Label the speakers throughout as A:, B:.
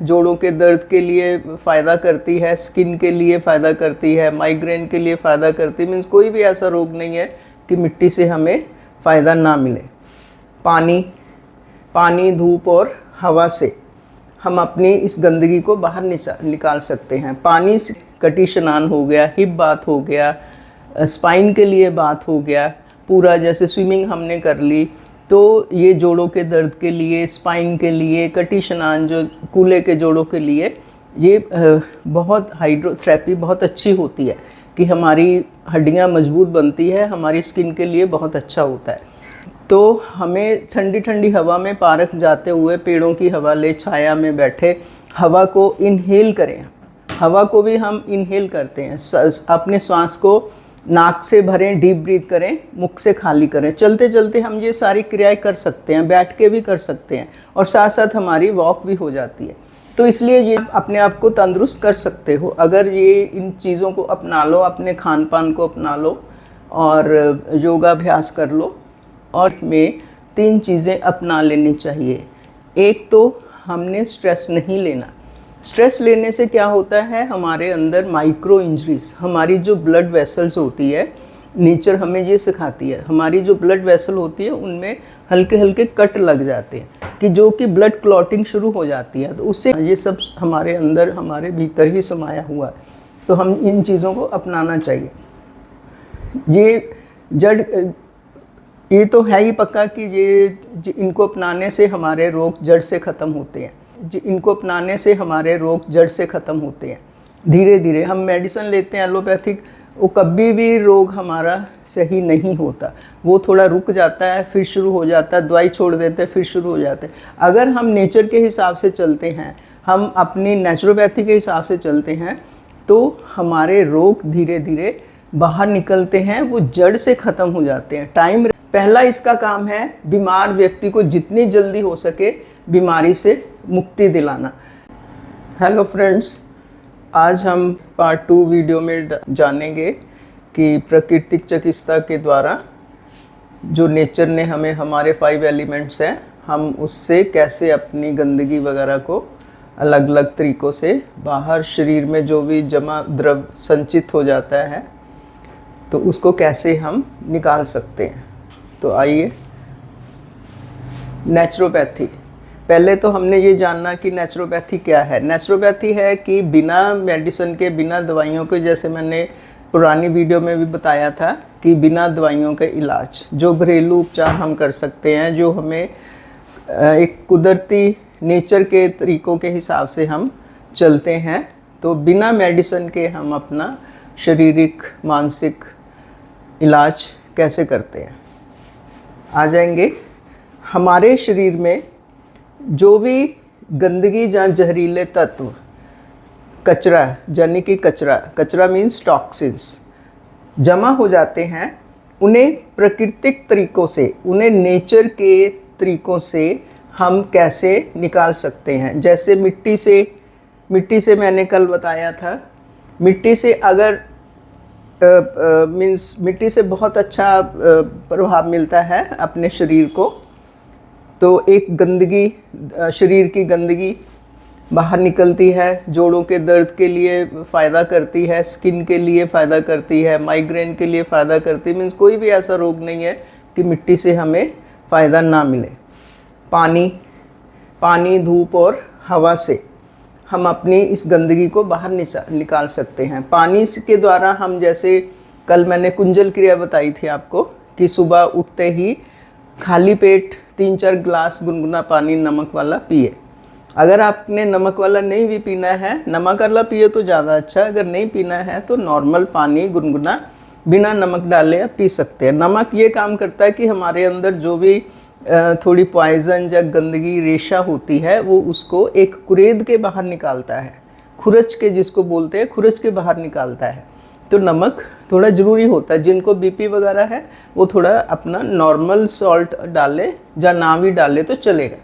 A: जोड़ों के दर्द के लिए फ़ायदा करती है, स्किन के लिए फ़ायदा करती है, माइग्रेन के लिए फ़ायदा करती है। मीन्स कोई भी ऐसा रोग नहीं है कि मिट्टी से हमें फ़ायदा ना मिले। पानी, धूप और हवा से हम अपनी इस गंदगी को बाहर निकाल सकते हैं। पानी से कटी स्नान हो गया, हिप बाथ हो गया, स्पाइन के लिए बात हो गया, पूरा जैसे स्विमिंग हमने कर ली, तो ये जोड़ों के दर्द के लिए, स्पाइन के लिए, कटी स्नान जो कूल्हे के जोड़ों के लिए ये बहुत हाइड्रोथेरेपी बहुत अच्छी होती है कि हमारी हड्डियाँ मजबूत बनती है, हमारी स्किन के लिए बहुत अच्छा होता है। तो हमें ठंडी ठंडी हवा में पार्क जाते हुए पेड़ों की हवा ले, छाया में बैठे हवा को इनहेल करें। हवा को भी हम इनहेल करते हैं, अपने सांस को नाक से भरें, डीप ब्रीथ करें, मुख से खाली करें। चलते चलते हम ये सारी क्रियाएं कर सकते हैं, बैठ के भी कर सकते हैं और साथ साथ हमारी वॉक भी हो जाती है। तो इसलिए ये अपने आप को तंदुरुस्त कर सकते हो अगर ये इन चीज़ों को अपना लो, अपने खान पान को अपना लो और योगाभ्यास कर लो। और में 3 चीज़ें अपना लेनी चाहिए। एक तो हमने स्ट्रेस नहीं लेना। स्ट्रेस लेने से क्या होता है, हमारे अंदर माइक्रो इंजरीज, हमारी जो ब्लड वेसल्स होती है, नेचर हमें ये सिखाती है, हमारी जो ब्लड वेसल होती है उनमें हल्के हल्के कट लग जाते हैं कि जो कि ब्लड क्लॉटिंग शुरू हो जाती है। तो उससे ये सब हमारे अंदर, हमारे भीतर ही समाया हुआ है। तो हम इन चीज़ों को अपनाना चाहिए। ये तो है ही पक्का कि इनको अपनाने से हमारे रोग जड़ से ख़त्म होते हैं। इनको अपनाने से हमारे रोग जड़ से ख़त्म होते हैं। धीरे धीरे हम मेडिसिन लेते हैं एलोपैथिक, वो कभी भी रोग हमारा सही नहीं होता। वो थोड़ा रुक जाता है, फिर शुरू हो जाता है, दवाई छोड़ देते हैं, फिर शुरू हो जाते हैं। अगर हम नेचर के हिसाब से चलते हैं, हम अपनी नेचुरोपैथी के हिसाब से चलते हैं, तो हमारे रोग धीरे धीरे बाहर निकलते हैं, वो जड़ से ख़त्म हो जाते हैं। पहला इसका काम है बीमार व्यक्ति को जितनी जल्दी हो सके बीमारी से मुक्ति दिलाना। हेलो फ्रेंड्स, आज हम पार्ट 2 वीडियो में जानेंगे कि प्राकृतिक चिकित्सा के द्वारा जो नेचर ने हमें हमारे 5 एलिमेंट्स हैं, हम उससे कैसे अपनी गंदगी वगैरह को अलग अलग तरीक़ों से बाहर, शरीर में जो भी जमा द्रव संचित हो जाता है तो उसको कैसे हम निकाल सकते हैं। तो आइए, नेचुरोपैथी। पहले तो हमने ये जानना कि नेचुरोपैथी क्या है। नेचुरोपैथी है कि बिना मेडिसिन के, बिना दवाइयों के, जैसे मैंने पुरानी वीडियो में भी बताया था कि बिना दवाइयों के इलाज, जो घरेलू उपचार हम कर सकते हैं, जो हमें एक कुदरती नेचर के तरीक़ों के हिसाब से हम चलते हैं, तो बिना मेडिसिन के हम अपना शारीरिक मानसिक इलाज कैसे करते हैं। आ जाएंगे। हमारे शरीर में जो भी गंदगी या जहरीले तत्व, कचरा, यानी कि कचरा मीन्स टॉक्सिन्स जमा हो जाते हैं, उन्हें प्राकृतिक तरीक़ों से, उन्हें नेचर के तरीक़ों से हम कैसे निकाल सकते हैं। जैसे मिट्टी से मैंने कल बताया था, मिट्टी से अगर मिट्टी से बहुत अच्छा प्रभाव मिलता है अपने शरीर को। तो एक गंदगी, शरीर की गंदगी बाहर निकलती है, जोड़ों के दर्द के लिए फ़ायदा करती है, स्किन के लिए फ़ायदा करती है, माइग्रेन के लिए फ़ायदा करती है। मीन्स कोई भी ऐसा रोग नहीं है कि मिट्टी से हमें फ़ायदा ना मिले। पानी, धूप और हवा से हम अपनी इस गंदगी को बाहर निकाल सकते हैं। पानी के द्वारा हम, जैसे कल मैंने कुंजल क्रिया बताई थी आपको कि सुबह उठते ही खाली पेट 3-4 गिलास गुनगुना पानी नमक वाला पिए। अगर आपने नमक वाला नहीं भी पीना है, नमक वाला पिए तो ज़्यादा अच्छा है। अगर नहीं पीना है तो नॉर्मल पानी गुनगुना बिना नमक डाले आप पी सकते हैं। नमक ये काम करता है कि हमारे अंदर जो भी थोड़ी पॉइजन या गंदगी, रेशा होती है, वो उसको एक कुरेद के बाहर निकालता है, खुरच के, जिसको बोलते हैं, खुरच के बाहर निकालता है। तो नमक थोड़ा ज़रूरी होता है। जिनको बीपी वगैरह है वो थोड़ा अपना नॉर्मल सॉल्ट डाले या ना भी डाले तो चलेगा।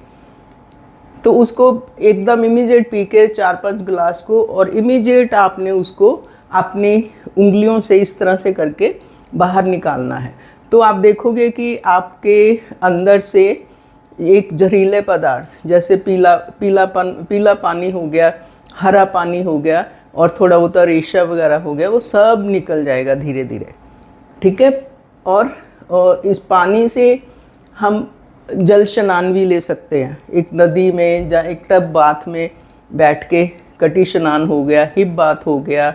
A: तो उसको एकदम इमीडिएट पी के 4-5 गिलास को, और इमीडिएट आपने उसको अपनी उंगलियों से इस तरह से करके बाहर निकालना है। तो आप देखोगे कि आपके अंदर से एक जहरीले पदार्थ जैसे पीला पानी हो गया, हरा पानी हो गया और थोड़ा बहुत रेशा वगैरह हो गया, वो सब निकल जाएगा धीरे धीरे। ठीक है। और इस पानी से हम जल स्नान भी ले सकते हैं। एक नदी में या एक टब बाथ में बैठ के कटी स्नान हो गया, हिप बाथ हो गया,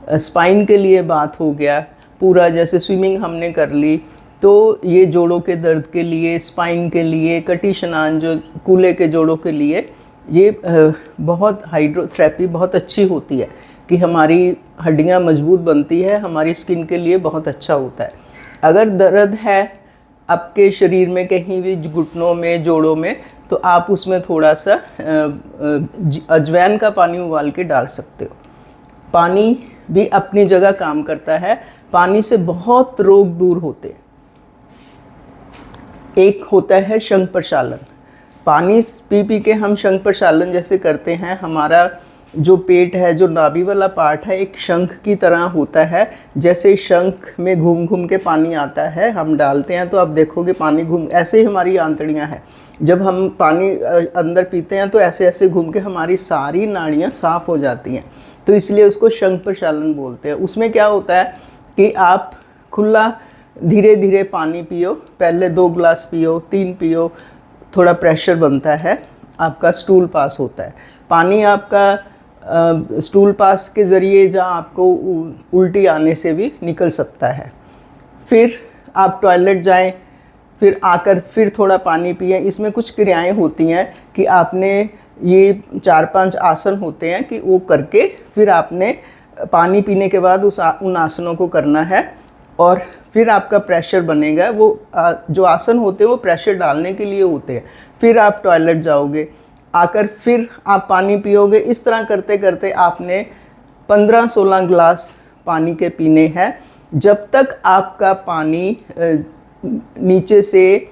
A: स्पाइन के लिए बाथ हो गया, पूरा जैसे स्विमिंग हमने कर ली, तो ये जोड़ों के दर्द के लिए, स्पाइन के लिए, कटी स्नान जो कूल्हे के जोड़ों के लिए ये बहुत हाइड्रोथेरेपी बहुत अच्छी होती है कि हमारी हड्डियां मजबूत बनती है, हमारी स्किन के लिए बहुत अच्छा होता है। अगर दर्द है आपके शरीर में कहीं भी, घुटनों में, जोड़ों में, तो आप उसमें थोड़ा सा अजवाइन का पानी उबाल के डाल सकते हो। पानी भी अपनी जगह काम करता है। पानी से बहुत रोग दूर होते हैं। एक होता है शंख प्रक्षालन। पानी पी पी के हम शंख प्रक्षालन जैसे करते हैं, हमारा जो पेट है, जो नाभि वाला पार्ट है, एक शंख की तरह होता है। जैसे शंख में घूम घूम के पानी आता है, हम डालते हैं तो आप देखोगे पानी घूम, ऐसे ही हमारी आंतड़ियां हैं। जब हम पानी अंदर पीते हैं तो ऐसे ऐसे घूम के हमारी सारी नाड़ियां साफ़ हो जाती हैं, तो इसलिए उसको शंख प्रक्षालन बोलते हैं। उसमें क्या होता है कि आप खुला धीरे धीरे पानी पियो, पहले 2 गिलास पियो, 3 पियो, थोड़ा प्रेशर बनता है, आपका स्टूल पास होता है। पानी आपका स्टूल पास के ज़रिए जहाँ आपको उल्टी आने से भी निकल सकता है। फिर आप टॉयलेट जाएं, फिर आकर फिर थोड़ा पानी पिएं। इसमें कुछ क्रियाएं होती हैं कि आपने ये 4-5 आसन होते हैं कि वो करके फिर आपने पानी पीने के बाद उन आसनों को करना है और फिर आपका प्रेशर बनेगा। वो जो आसन होते हैं वो प्रेशर डालने के लिए होते हैं। फिर आप टॉयलेट जाओगे, आकर फिर आप पानी पियोगे। इस तरह करते करते आपने 15-16 गिलास पानी के पीने हैं, जब तक आपका पानी नीचे से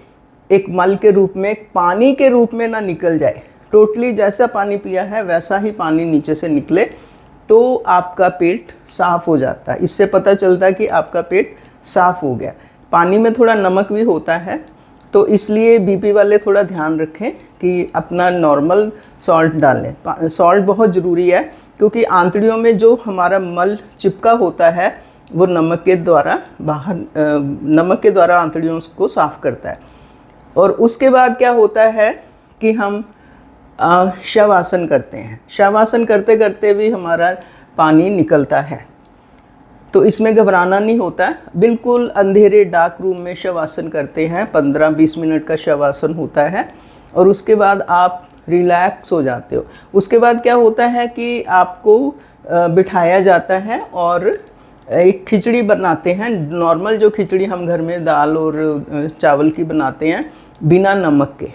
A: एक मल के रूप में, पानी के रूप में ना निकल जाए। टोटली जैसा पानी पिया है वैसा ही पानी नीचे से निकले तो आपका पेट साफ़ हो जाता है। इससे पता चलता है कि आपका पेट साफ़ हो गया। पानी में थोड़ा नमक भी होता है, तो इसलिए बीपी वाले थोड़ा ध्यान रखें कि अपना नॉर्मल सॉल्ट डालें। सॉल्ट बहुत ज़रूरी है क्योंकि आंतड़ियों में जो हमारा मल चिपका होता है वो नमक के द्वारा आंतड़ियों को साफ़ करता है। और उसके बाद क्या होता है कि हम शवासन करते हैं। शवासन करते करते भी हमारा पानी निकलता है, तो इसमें घबराना नहीं होता। बिल्कुल अंधेरे डार्क रूम में शवासन करते हैं, 15-20 मिनट का शवासन होता है और उसके बाद आप रिलैक्स हो जाते हो। उसके बाद क्या होता है कि आपको बिठाया जाता है और एक खिचड़ी बनाते हैं। नॉर्मल जो खिचड़ी हम घर में दाल और चावल की बनाते हैं बिना नमक के,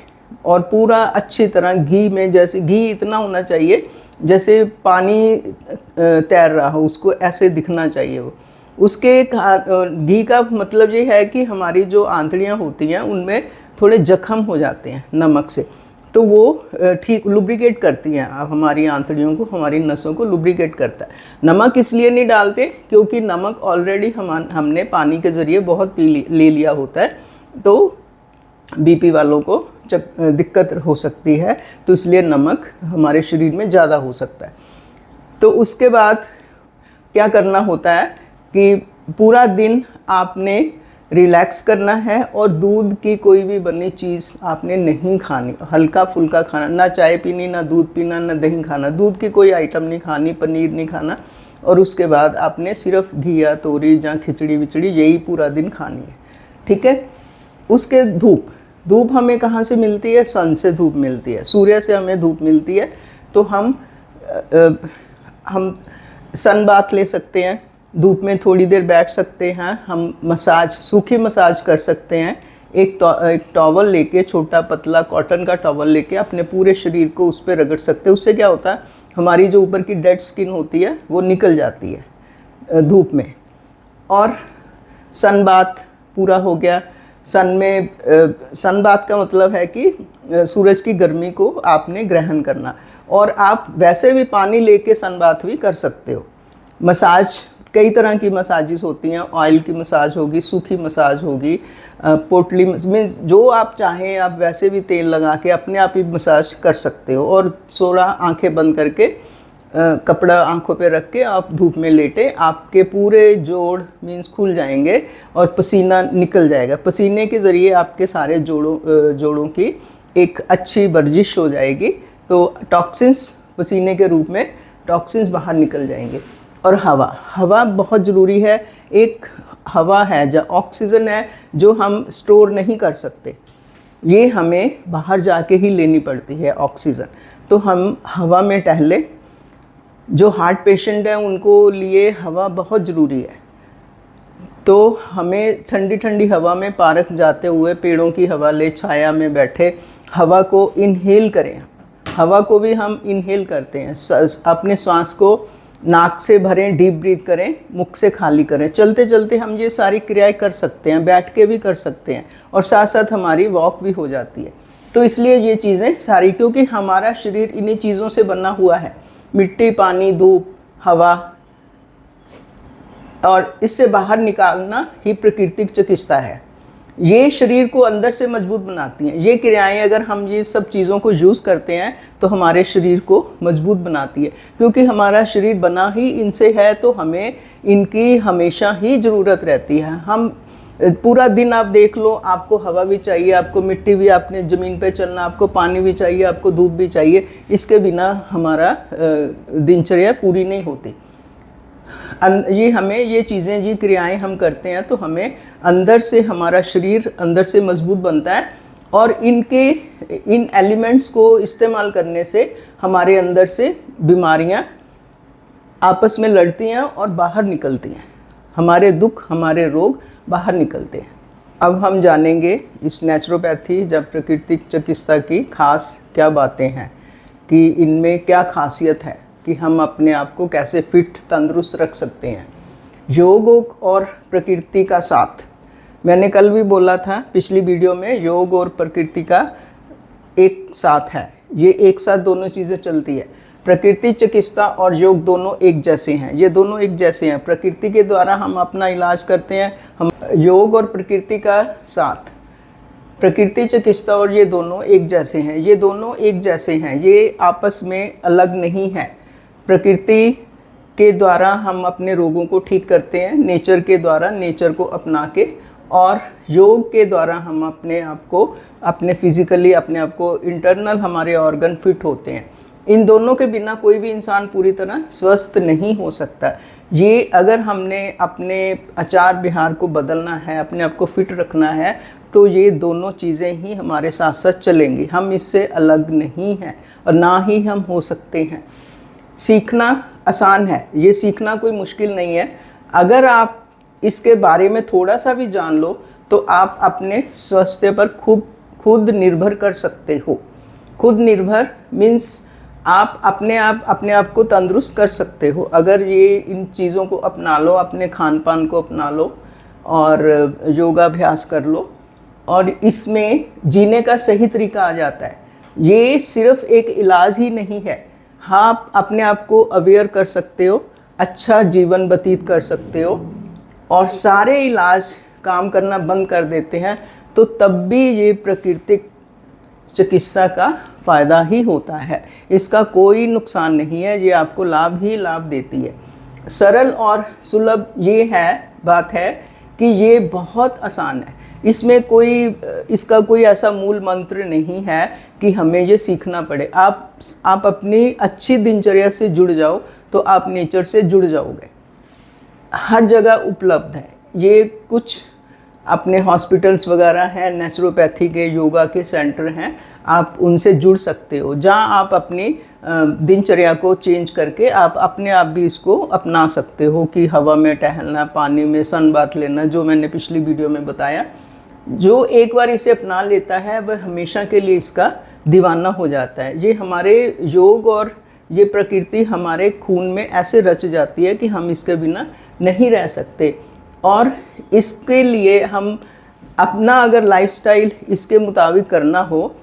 A: और पूरा अच्छी तरह घी में, जैसे घी इतना होना चाहिए जैसे पानी तैर रहा हो, उसको ऐसे दिखना चाहिए वो। उसके घी का मतलब ये है कि हमारी जो आंतड़ियाँ होती हैं उनमें थोड़े जख्म हो जाते हैं नमक से, तो वो ठीक लुब्रिकेट करती हैं हमारी आंतड़ियों को, हमारी नसों को लुब्रिकेट करता है। नमक इसलिए नहीं डालते क्योंकि नमक ऑलरेडी हमने पानी के ज़रिए बहुत ले लिया होता है, तो बीपी वालों को दिक्कत हो सकती है, तो इसलिए नमक हमारे शरीर में ज़्यादा हो सकता है। तो उसके बाद क्या करना होता है कि पूरा दिन आपने रिलैक्स करना है और दूध की कोई भी बनी चीज़ आपने नहीं खानी। हल्का फुल्का खाना, ना चाय पीनी, ना दूध पीना, ना दही खाना, दूध की कोई आइटम नहीं खानी, पनीर नहीं खाना। और उसके बाद आपने सिर्फ घिया, तोरी या खिचड़ी विचड़ी यही पूरा दिन खानी है। ठीक है। उसके धूप हमें कहाँ से मिलती है? सन से धूप मिलती है, सूर्य से हमें धूप मिलती है। तो हम सन बाथ ले सकते हैं, धूप में थोड़ी देर बैठ सकते हैं। हम मसाज, सूखी मसाज कर सकते हैं। एक टॉवल लेके, छोटा पतला कॉटन का टॉवल लेके अपने पूरे शरीर को उस पर रगड़ सकते हैं। उससे क्या होता है, हमारी जो ऊपर की डेड स्किन होती है वो निकल जाती है धूप में। और सन बाथ पूरा हो गया। सन बाथ का मतलब है कि सूरज की गर्मी को आपने ग्रहण करना। और आप वैसे भी पानी लेके सन बाथ भी कर सकते हो। मसाज, कई तरह की मसाजेस होती हैं। ऑयल की मसाज होगी, सूखी मसाज होगी, पोटली में जो आप चाहें आप वैसे भी तेल लगा के अपने आप ही मसाज कर सकते हो। और थोड़ा आंखें बंद करके कपड़ा आंखों पे रख के आप धूप में लेटे, आपके पूरे जोड़ मीन्स खुल जाएंगे और पसीना निकल जाएगा। पसीने के ज़रिए आपके सारे जोड़ों की एक अच्छी वर्जिश हो जाएगी, तो टॉक्सिन्स पसीने के रूप में टॉक्सिन्स बाहर निकल जाएंगे। और हवा बहुत ज़रूरी है। एक हवा है जो ऑक्सीजन है, जो हम स्टोर नहीं कर सकते, ये हमें बाहर जाके ही लेनी पड़ती है ऑक्सीजन। तो हम हवा में टहलें। जो हार्ट पेशेंट हैं उनको लिए हवा बहुत ज़रूरी है। तो हमें ठंडी ठंडी हवा में पार्क जाते हुए पेड़ों की हवा ले, छाया में बैठे हवा को इनहेल करें। हवा को भी हम इनहेल करते हैं, अपने सांस को नाक से भरें, डीप ब्रीथ करें, मुख से खाली करें। चलते चलते हम ये सारी क्रियाएं कर सकते हैं, बैठ के भी कर सकते हैं, और साथ साथ हमारी वॉक भी हो जाती है। तो इसलिए ये चीज़ें सारी, क्योंकि हमारा शरीर इन्हीं चीज़ों से बना हुआ है, मिट्टी, पानी, धूप, हवा, और इससे बाहर निकालना ही प्राकृतिक चिकित्सा है। ये शरीर को अंदर से मजबूत बनाती हैं। ये क्रियाएं अगर हम ये सब चीज़ों को यूज़ करते हैं तो हमारे शरीर को मजबूत बनाती है, क्योंकि हमारा शरीर बना ही इनसे है, तो हमें इनकी हमेशा ही ज़रूरत रहती है। हम पूरा दिन आप देख लो, आपको हवा भी चाहिए, आपको मिट्टी भी, आपने ज़मीन पे चलना, आपको पानी भी चाहिए, आपको धूप भी चाहिए। इसके बिना हमारा दिनचर्या पूरी नहीं होती। ये हमें ये चीज़ें, ये क्रियाएं हम करते हैं तो हमें अंदर से, हमारा शरीर अंदर से मजबूत बनता है, और इन एलिमेंट्स को इस्तेमाल करने से हमारे अंदर से बीमारियां आपस में लड़ती हैं और बाहर निकलती हैं। हमारे दुख, हमारे रोग बाहर निकलते हैं। अब हम जानेंगे इस नेचुरोपैथी या प्राकृतिक चिकित्सा की खास क्या बातें हैं, कि इनमें क्या खासियत है, कि हम अपने आप को कैसे फिट, तंदुरुस्त रख सकते हैं। योग और प्रकृति का साथ, मैंने कल भी बोला था पिछली वीडियो में, योग और प्रकृति का एक साथ है। ये एक साथ दोनों चीज़ें चलती है। प्रकृति चिकित्सा और योग दोनों एक जैसे हैं, ये दोनों एक जैसे हैं। प्रकृति के द्वारा हम अपना इलाज करते हैं, हम योग और प्रकृति का साथ, प्रकृति चिकित्सा, और ये दोनों एक जैसे हैं। ये दोनों एक जैसे हैं, ये आपस में अलग नहीं है। प्रकृति के द्वारा हम अपने रोगों को ठीक करते हैं, नेचर के द्वारा, नेचर को अपना के, और योग के द्वारा हम अपने आप को, अपने फिजिकली अपने आप को, इंटरनल हमारे ऑर्गन फिट होते हैं। इन दोनों के बिना कोई भी इंसान पूरी तरह स्वस्थ नहीं हो सकता। ये अगर हमने अपने आचार व्यवहार को बदलना है, अपने आप को फिट रखना है, तो ये दोनों चीज़ें ही हमारे साथ साथ चलेंगी। हम इससे अलग नहीं हैं और ना ही हम हो सकते हैं। सीखना आसान है, ये सीखना कोई मुश्किल नहीं है। अगर आप इसके बारे में थोड़ा सा भी जान लो तो आप अपने स्वास्थ्य पर खुद निर्भर कर सकते हो। खुद निर्भर मीन्स आप अपने आप को तंदुरुस्त कर सकते हो अगर ये इन चीज़ों को अपना लो, अपने खान पान को अपना लो और योगाभ्यास कर लो, और इसमें जीने का सही तरीका आ जाता है। ये सिर्फ एक इलाज ही नहीं है, हाँ आप अपने आप को अवेयर कर सकते हो, अच्छा जीवन व्यतीत कर सकते हो, और सारे इलाज काम करना बंद कर देते हैं तो तब भी ये प्राकृतिक चिकित्सा का फ़ायदा ही होता है। इसका कोई नुकसान नहीं है, ये आपको लाभ ही लाभ देती है। सरल और सुलभ ये बात है कि ये बहुत आसान है। इसमें इसका कोई ऐसा मूल मंत्र नहीं है कि हमें ये सीखना पड़े। आप अपनी अच्छी दिनचर्या से जुड़ जाओ तो आप नेचर से जुड़ जाओगे। हर जगह उपलब्ध है ये। कुछ अपने हॉस्पिटल्स वगैरह हैं, नेचुरोपैथी के, योगा के सेंटर हैं, आप उनसे जुड़ सकते हो, जहाँ आप अपनी दिनचर्या को चेंज करके आप अपने आप भी इसको अपना सकते हो कि हवा में टहलना, पानी में सन बाथ लेना, जो मैंने पिछली वीडियो में बताया। जो एक बार इसे अपना लेता है वह हमेशा के लिए इसका दीवाना हो जाता है। ये हमारे योग और ये प्रकृति हमारे खून में ऐसे रच जाती है कि हम इसके बिना नहीं रह सकते। और इसके लिए हम अपना अगर लाइफस्टाइल इसके मुताबिक करना हो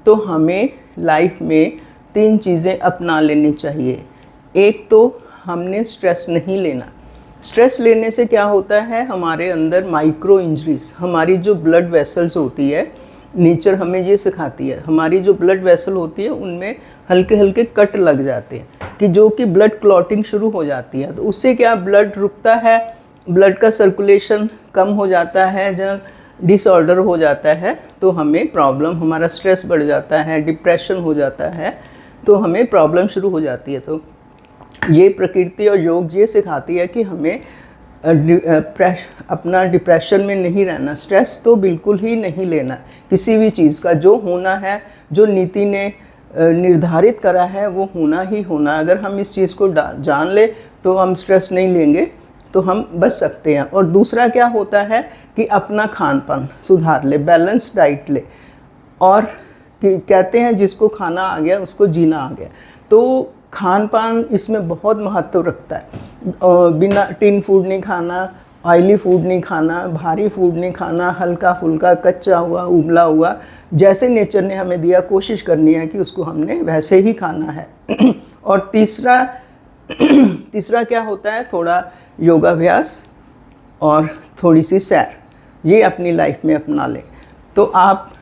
A: तो हमें लाइफ में 3 चीज़ें अपना लेनी चाहिए। एक तो हमने स्ट्रेस नहीं लेना। स्ट्रेस लेने से क्या होता है, हमारे अंदर माइक्रो इंजरीज, हमारी जो ब्लड वेसल्स होती है, नेचर हमें ये सिखाती है, हमारी जो ब्लड वेसल होती है उनमें हल्के हल्के कट लग जाते हैं कि जो कि ब्लड क्लॉटिंग शुरू हो जाती है। तो उससे क्या ब्लड रुकता है, ब्लड का सर्कुलेशन कम हो जाता है, जब डिसऑर्डर हो जाता है तो हमें प्रॉब्लम, हमारा स्ट्रेस बढ़ जाता है, डिप्रेशन हो जाता है, तो हमें प्रॉब्लम शुरू हो जाती है। तो ये प्रकृति और योग ये सिखाती है कि हमें अपना डिप्रेशन में नहीं रहना, स्ट्रेस तो बिल्कुल ही नहीं लेना किसी भी चीज़ का। जो होना है, जो नीति ने निर्धारित करा है वो होना ही होना। अगर हम इस चीज़ को जान ले तो हम स्ट्रेस नहीं लेंगे, तो हम बच सकते हैं। और दूसरा क्या होता है कि अपना खान पान सुधार ले, बैलेंस डाइट ले। और कहते हैं जिसको खाना आ गया उसको जीना आ गया, तो खान पान इसमें बहुत महत्व रखता है। बिना टिन फूड नहीं खाना, ऑयली फूड नहीं खाना, भारी फूड नहीं खाना, हल्का फुल्का, कच्चा हुआ, उबला हुआ, जैसे नेचर ने हमें दिया कोशिश करनी है कि उसको हमने वैसे ही खाना है। और तीसरा क्या होता है, थोड़ा योगाभ्यास और थोड़ी सी सैर, ये अपनी लाइफ में अपना लें तो आप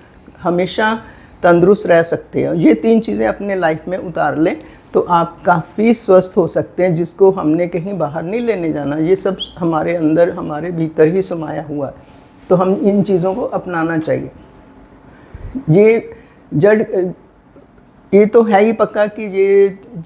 A: हमेशा तंदुरुस्त रह सकते हैं। ये 3 चीज़ें अपने लाइफ में उतार लें तो आप काफ़ी स्वस्थ हो सकते हैं, जिसको हमने कहीं बाहर नहीं लेने जाना, ये सब हमारे अंदर, हमारे भीतर ही समाया हुआ है। तो हम इन चीज़ों को अपनाना चाहिए। ये तो है ही पक्का कि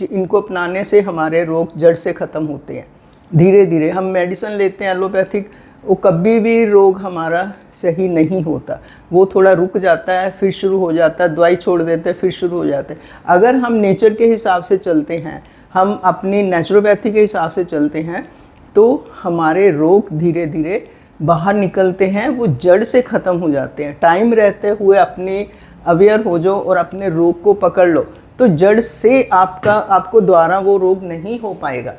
A: इनको अपनाने से हमारे रोग जड़ से ख़त्म होते हैं। धीरे धीरे हम मेडिसिन लेते हैं एलोपैथिक, वो कभी भी रोग हमारा सही नहीं होता, वो थोड़ा रुक जाता है फिर शुरू हो जाता है, दवाई छोड़ देते हैं फिर शुरू हो जाते हैं। अगर हम नेचर के हिसाब से चलते हैं, हम अपनी नेचुरोपैथी के हिसाब से चलते हैं, तो हमारे रोग धीरे धीरे बाहर निकलते हैं, वो जड़ से ख़त्म हो जाते हैं। टाइम रहते हुए अपने अवेयर हो जाओ और अपने रोग को पकड़ लो, तो जड़ से आपको द्वारा वो रोग नहीं हो पाएगा,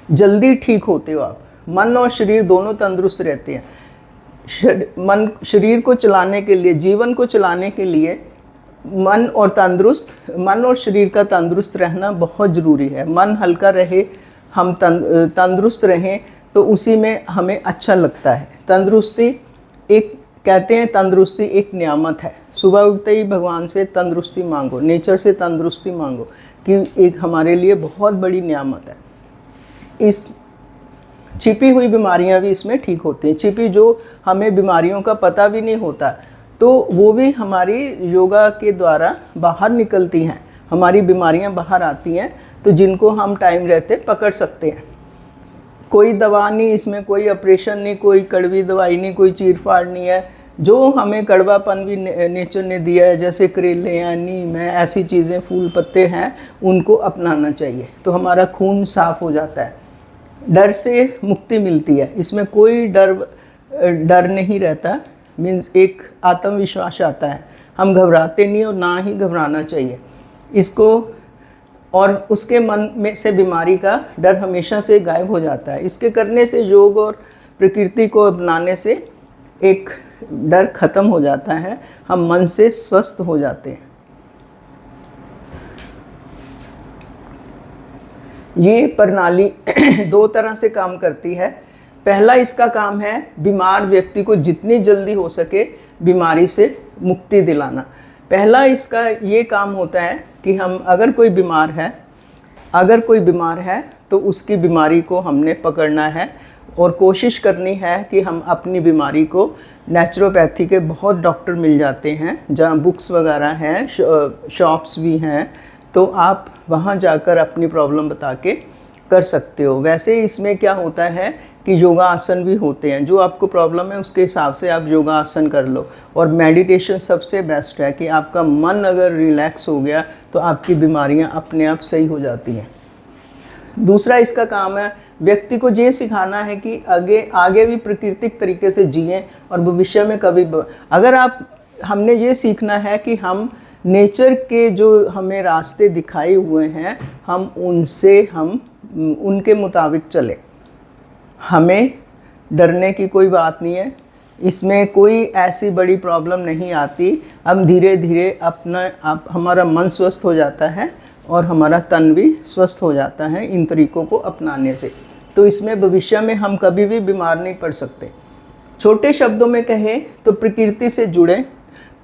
A: जल्दी ठीक होते हो आप। मन और शरीर दोनों तंदुरुस्त रहते हैं। शरीर को चलाने के लिए, जीवन को चलाने के लिए मन और शरीर का तंदुरुस्त रहना बहुत ज़रूरी है। मन हल्का रहे, हम तंदुरुस्त रहें, तो उसी में हमें अच्छा लगता है। कहते हैं तंदुरुस्ती एक नियामत है। सुबह उठते ही भगवान से तंदुरुस्ती मांगो, नेचर से तंदुरुस्ती मांगो, कि एक हमारे लिए बहुत बड़ी नियामत है। इस छिपी हुई बीमारियां भी इसमें ठीक होती हैं। छिपी जो हमें बीमारियों का पता भी नहीं होता, तो वो भी हमारी योगा के द्वारा बाहर निकलती हैं, हमारी बीमारियां बाहर आती हैं, तो जिनको हम टाइम रहते पकड़ सकते हैं। कोई दवा नहीं इसमें, कोई ऑपरेशन नहीं, कोई कड़वी दवाई नहीं, कोई चीरफाड़ नहीं है। जो हमें कड़वापन भी नेचर ने दिया है, जैसे करेले हैं, नीम है, ऐसी चीज़ें, फूल पत्ते हैं, उनको अपनाना चाहिए, तो हमारा खून साफ हो जाता है, डर से मुक्ति मिलती है। इसमें कोई डर नहीं रहता, मीन्स एक आत्मविश्वास आता है, हम घबराते नहीं और ना ही घबराना चाहिए इसको। और उसके मन में से बीमारी का डर हमेशा से गायब हो जाता है। इसके करने से, योग और प्रकृति को अपनाने से एक डर खत्म हो जाता है, हम मन से स्वस्थ हो जाते हैं। ये प्रणाली 2 तरह से काम करती है। पहला इसका काम है बीमार व्यक्ति को जितनी जल्दी हो सके बीमारी से मुक्ति दिलाना। पहला इसका ये काम होता है कि हम अगर कोई बीमार है तो उसकी बीमारी को हमने पकड़ना है और कोशिश करनी है कि हम अपनी बीमारी को, नेचुरोपैथी के बहुत डॉक्टर मिल जाते हैं, जहाँ बुक्स वगैरह हैं, शॉप्स भी हैं, तो आप वहाँ जाकर अपनी प्रॉब्लम बता के कर सकते हो। वैसे इसमें क्या होता है कि योगा आसन भी होते हैं, जो आपको प्रॉब्लम है उसके हिसाब से आप योगा आसन कर लो। और मेडिटेशन सबसे बेस्ट है कि आपका मन अगर रिलैक्स हो गया तो आपकी बीमारियां अपने आप सही हो जाती हैं। दूसरा इसका काम है व्यक्ति को ये सिखाना है कि आगे भी प्राकृतिक तरीके से जिएं और भविष्य में कभी हमने ये सीखना है कि हम नेचर के जो हमें रास्ते दिखाए हुए हैं, हम उनके मुताबिक चलें। हमें डरने की कोई बात नहीं है, इसमें कोई ऐसी बड़ी प्रॉब्लम नहीं आती। हम धीरे धीरे हमारा मन स्वस्थ हो जाता है और हमारा तन भी स्वस्थ हो जाता है इन तरीक़ों को अपनाने से। तो इसमें भविष्य में हम कभी भी बीमार नहीं पड़ सकते। छोटे शब्दों में कहें तो प्रकृति से जुड़े,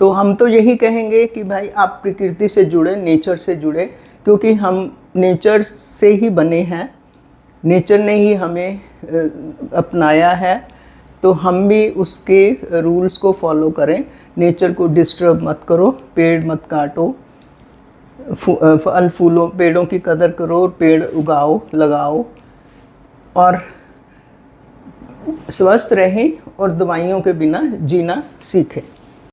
A: तो हम तो यही कहेंगे कि भाई आप प्रकृति से जुड़े, नेचर से जुड़े, क्योंकि हम नेचर से ही बने हैं, नेचर ने ही हमें अपनाया है, तो हम भी उसके रूल्स को फॉलो करें। नेचर को डिस्टर्ब मत करो, पेड़ मत काटो, फल फूलों पेड़ों की कदर करो और पेड़ उगाओ, लगाओ, और स्वस्थ रहें और दवाइयों के बिना जीना सीखें।